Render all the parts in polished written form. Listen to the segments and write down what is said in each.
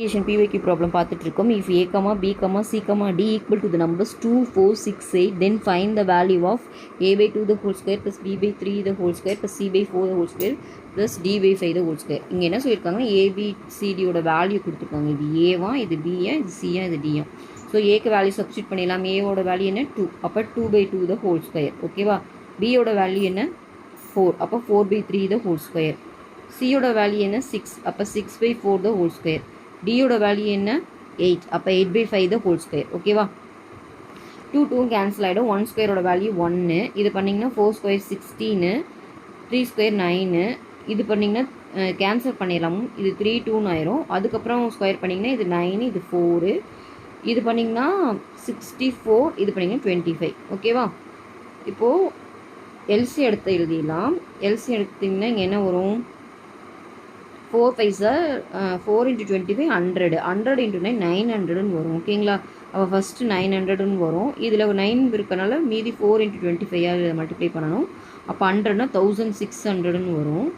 PYQ problem பார்த்துட்டு இருக்கோம். If A, B, C, D equal to the numbers 2, 4, 6, 8, then find the value of A by 2 the whole square plus B by 3 the whole square plus C by 4 the whole square plus D by 5 the whole square. இங்கே என்ன சொல்லியிருக்காங்க, ABCDயோட value கொடுத்துருக்காங்க. இது ஏவா, இது பியா, இது சியா, இது டியா. So ஏக்கு value substitute பண்ணிடலாம். ஏவோட வேல்யூ என்ன 2, அப்போ 2 by 2 the whole square. ஓகேவா. பியோட வேல்யூ என்ன 4, அப்போ 4 by 3 the whole square. சியோட வேல்யூ என்ன 6, அப்போ 6 by 4 the whole square. டியோட வேல்யூ என்ன 8, அப்போ 8 by 5 the whole square. ஓகேவா. 2 கேன்சல் ஆகிடும். 1 ஸ்கொயரோட வேல்யூ 1. இது பண்ணிங்கன்னா 4 ஸ்கொயர் 16, 3 ஸ்கொயர் 9. இது பண்ணிங்கன்னா கேன்சல் பண்ணிடலாம். இது 3 2 ஆயிரும். அதுக்கப்புறம் ஸ்கொயர் பண்ணிங்கன்னா இது 9, இது 4. இது பண்ணிங்கன்னா 64, இது பண்ணிங்கன்னா 25. ஓகேவா. இப்போது எல்சி எடுத்து எழுதிடலாம். எல்சி எடுத்திங்கன்னா இங்கே என்ன வரும், 4 5 4 × 25 100, 100 × 9 900ன்னு வரும். ஓகேங்களா. அப்போ ஃபஸ்ட்டு 900ன்னு வரும். இதில் 9 இருக்கனால மீதி 4 × 25 மல்டிப்ளை பண்ணணும். அப்போ 100னா 1600ன்னு வரும்.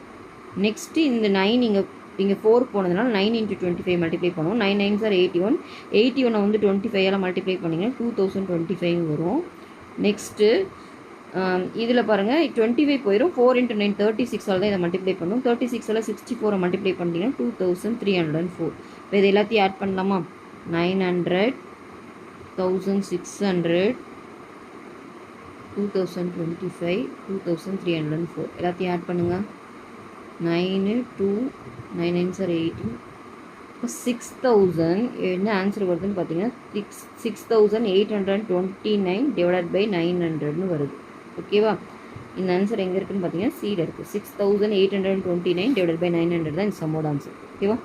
நெக்ஸ்ட்டு இந்த 9 இங்கே 4 போனதுனால 9 × 25 மல்டிப்ளை பண்ணுவோம். 9 9s are 81. 81 வந்து 25 மல்டிப்ளை பண்ணிங்கன்னா 2025 வரும். நெக்ஸ்ட்டு இதில் பாருங்கள் 25 போயிடும். 4 × 9 36 தான் இதை மல்டிப்ளை பண்ணும். 36 64 மல்டிப்ளை பண்ணிங்கன்னா 2304. இப்போ இது எல்லாத்தையும் ஆட் பண்ணலாமா. 900, 1600, 2025, 2304 எல்லாத்தையும் ஆட் பண்ணுங்கள். 9 2 9 9s are 18. இப்போ 6000 என்ன ஆன்சர் வருதுன்னு பார்த்தீங்கன்னா 6829 டிவைடட் பை 900ன்னு வருது. ஓகேவா. இந்த ஆன்சர் எங்கே இருக்குதுன்னு பார்த்தீங்கன்னா சீல இருக்குது. 6829 டிவைடட் பை 900 தான் இந்த சம்மோட ஆன்சர். ஓகேவா.